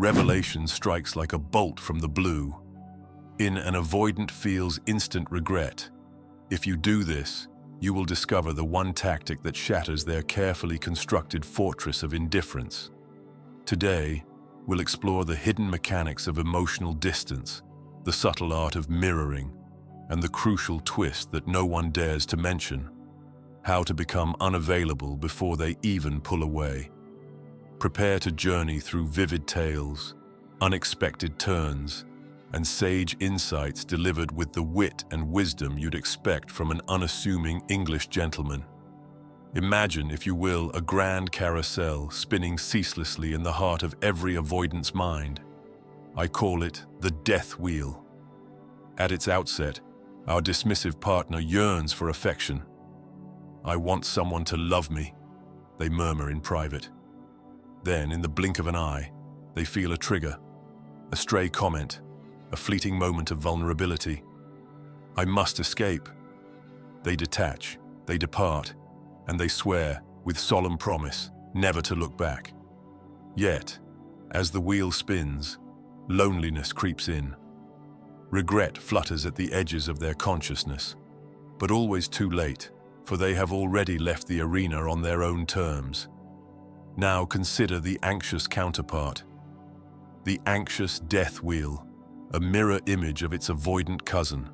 revelation strikes like a bolt from the blue. In an avoidant feels instant regret. If you do this, you will discover the one tactic that shatters their carefully constructed fortress of indifference. Today, we'll explore the hidden mechanics of emotional distance, the subtle art of mirroring, and the crucial twist that no one dares to mention: how to become unavailable before they even pull away. Prepare to journey through vivid tales, unexpected turns, and sage insights delivered with the wit and wisdom you'd expect from an unassuming English gentleman. Imagine, if you will, a grand carousel spinning ceaselessly in the heart of every avoidance mind. I call it the death wheel. At its outset, our dismissive partner yearns for affection. "I want someone to love me," they murmur in private. Then, in the blink of an eye, they feel a trigger, a stray comment, a fleeting moment of vulnerability. "I must escape." They detach, they depart, and they swear, with solemn promise, never to look back. Yet, as the wheel spins, loneliness creeps in. Regret flutters at the edges of their consciousness, but always too late, for they have already left the arena on their own terms. Now consider the anxious counterpart. The anxious death wheel, a mirror image of its avoidant cousin.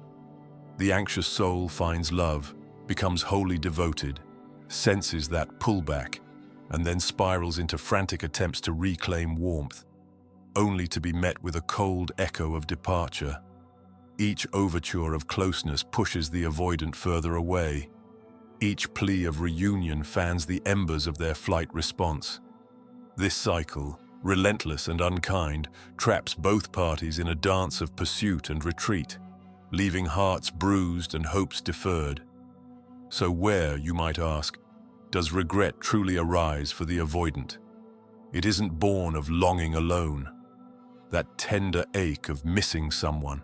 The anxious soul finds love, becomes wholly devoted, senses that pullback, and then spirals into frantic attempts to reclaim warmth, only to be met with a cold echo of departure. Each overture of closeness pushes the avoidant further away. Each plea of reunion fans the embers of their flight response. This cycle, relentless and unkind, traps both parties in a dance of pursuit and retreat, leaving hearts bruised and hopes deferred. So where, you might ask, does regret truly arise for the avoidant? It isn't born of longing alone, that tender ache of missing someone.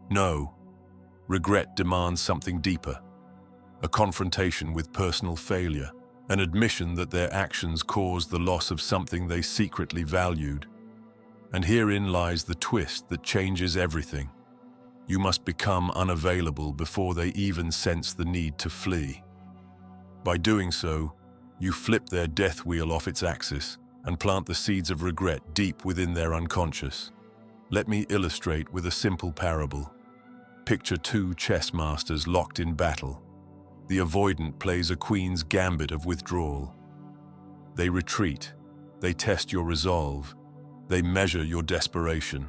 No, regret demands something deeper, a confrontation with personal failure, an admission that their actions caused the loss of something they secretly valued. And herein lies the twist that changes everything. You must become unavailable before they even sense the need to flee. By doing so, you flip their death wheel off its axis and plant the seeds of regret deep within their unconscious. Let me illustrate with a simple parable. Picture two chess masters locked in battle. The avoidant plays a queen's gambit of withdrawal. They retreat, they test your resolve, they measure your desperation.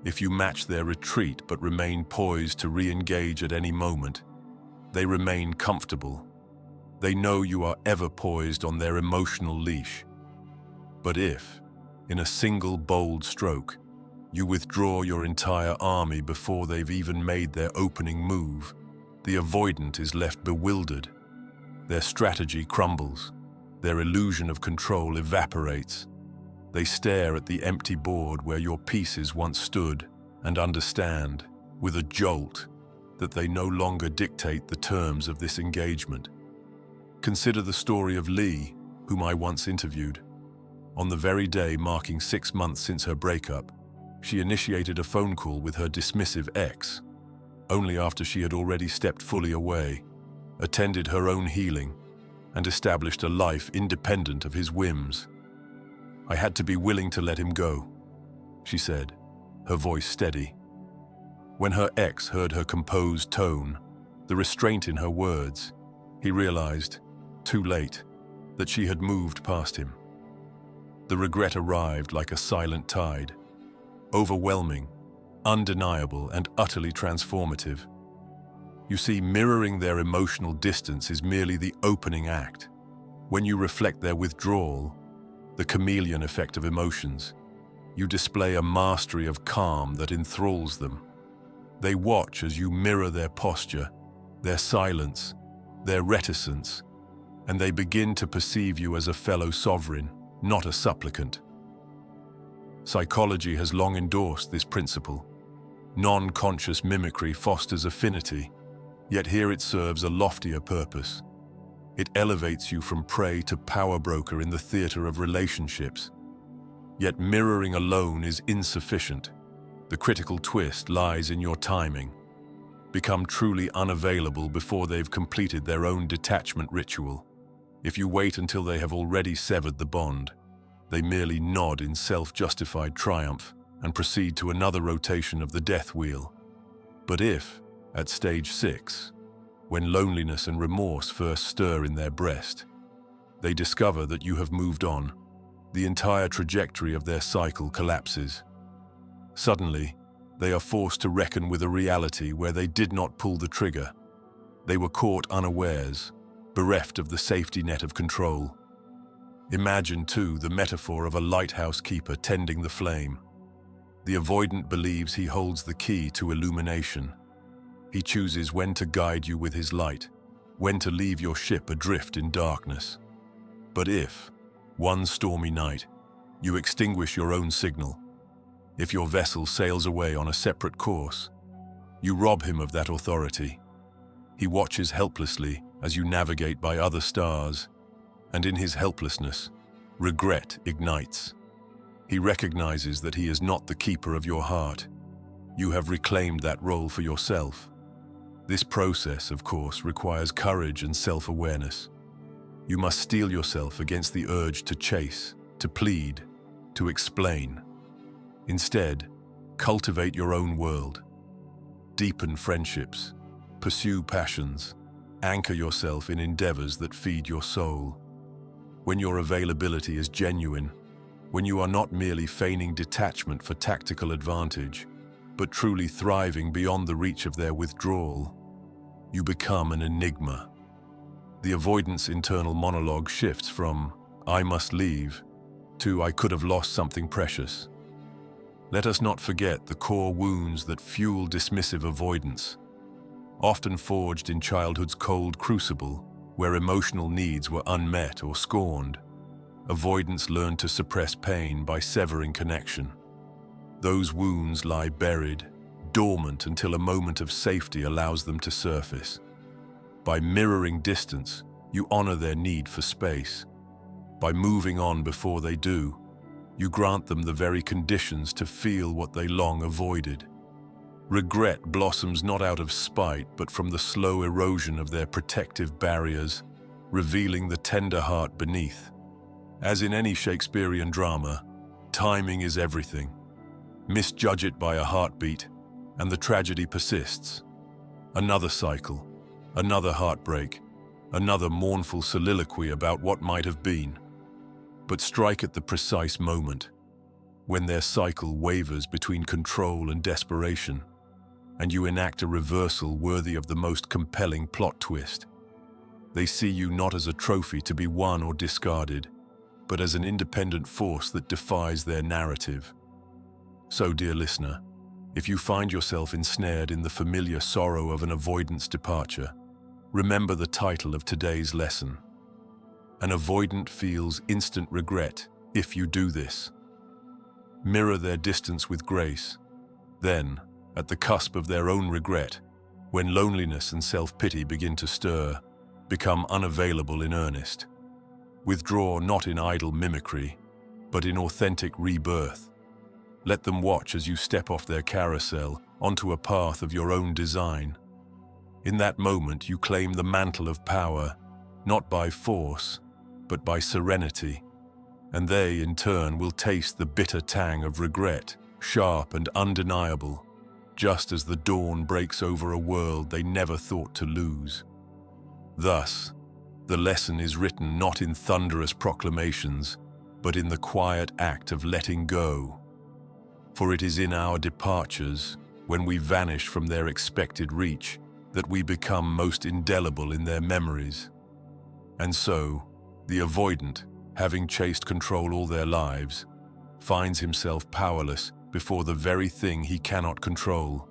If you match their retreat but remain poised to re-engage at any moment, they remain comfortable. They know you are ever poised on their emotional leash. But if, in a single bold stroke, you withdraw your entire army before they've even made their opening move, the avoidant is left bewildered. Their strategy crumbles. Their illusion of control evaporates. They stare at the empty board where your pieces once stood and understand, with a jolt, that they no longer dictate the terms of this engagement. Consider the story of Lee, whom I once interviewed. On the very day marking 6 months since her breakup, she initiated a phone call with her dismissive ex, only after she had already stepped fully away, attended her own healing, and established a life independent of his whims. "I had to be willing to let him go," she said, her voice steady. When her ex heard her composed tone, the restraint in her words, he realized, too late, that she had moved past him. The regret arrived like a silent tide, overwhelming, undeniable, and utterly transformative. You see, mirroring their emotional distance is merely the opening act. When you reflect their withdrawal, the chameleon effect of emotions, you display a mastery of calm that enthralls them. They watch as you mirror their posture, their silence, their reticence, and they begin to perceive you as a fellow sovereign, not a supplicant. Psychology has long endorsed this principle. Non-conscious mimicry fosters affinity, yet here it serves a loftier purpose. It elevates you from prey to power broker in the theater of relationships. Yet mirroring alone is insufficient. The critical twist lies in your timing. Become truly unavailable before they've completed their own detachment ritual. If you wait until they have already severed the bond, they merely nod in self-justified triumph and proceed to another rotation of the death wheel. But if, at stage 6, when loneliness and remorse first stir in their breast, they discover that you have moved on, the entire trajectory of their cycle collapses. Suddenly, they are forced to reckon with a reality where they did not pull the trigger. They were caught unawares, bereft of the safety net of control. Imagine, too, the metaphor of a lighthouse keeper tending the flame. The avoidant believes he holds the key to illumination. He chooses when to guide you with his light, when to leave your ship adrift in darkness. But if, one stormy night, you extinguish your own signal, if your vessel sails away on a separate course, you rob him of that authority. He watches helplessly as you navigate by other stars, and in his helplessness, regret ignites. He recognizes that he is not the keeper of your heart. You have reclaimed that role for yourself. This process, of course, requires courage and self-awareness. You must steel yourself against the urge to chase, to plead, to explain. Instead, cultivate your own world. Deepen friendships, pursue passions, anchor yourself in endeavors that feed your soul. When your availability is genuine, when you are not merely feigning detachment for tactical advantage, but truly thriving beyond the reach of their withdrawal, you become an enigma. The avoidance internal monologue shifts from "I must leave" to "I could have lost something precious." Let us not forget the core wounds that fuel dismissive avoidance, often forged in childhood's cold crucible, where emotional needs were unmet or scorned. Avoidance learned to suppress pain by severing connection. Those wounds lie buried, dormant until a moment of safety allows them to surface. By mirroring distance, you honor their need for space. By moving on before they do, you grant them the very conditions to feel what they long avoided. Regret blossoms not out of spite, but from the slow erosion of their protective barriers, revealing the tender heart beneath. As in any Shakespearean drama, timing is everything. Misjudge it by a heartbeat, and the tragedy persists. Another cycle, another heartbreak, another mournful soliloquy about what might have been. But strike at the precise moment, when their cycle wavers between control and desperation, and you enact a reversal worthy of the most compelling plot twist. They see you not as a trophy to be won or discarded, but as an independent force that defies their narrative. So, dear listener, if you find yourself ensnared in the familiar sorrow of an avoidance departure, remember the title of today's lesson. An avoidant feels instant regret if you do this. Mirror their distance with grace. Then, at the cusp of their own regret, when loneliness and self-pity begin to stir, become unavailable in earnest. Withdraw not in idle mimicry, but in authentic rebirth. Let them watch as you step off their carousel onto a path of your own design. In that moment, you claim the mantle of power, not by force, but by serenity, and they, in turn, will taste the bitter tang of regret, sharp and undeniable, just as the dawn breaks over a world they never thought to lose. Thus, the lesson is written not in thunderous proclamations, but in the quiet act of letting go. For it is in our departures, when we vanish from their expected reach, that we become most indelible in their memories. And so, the avoidant, having chased control all their lives, finds himself powerless before the very thing he cannot control: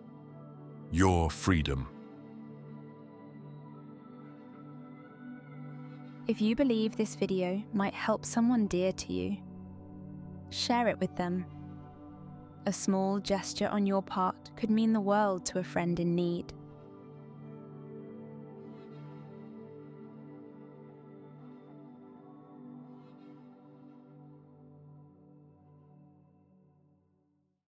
your freedom. If you believe this video might help someone dear to you, share it with them. A small gesture on your part could mean the world to a friend in need.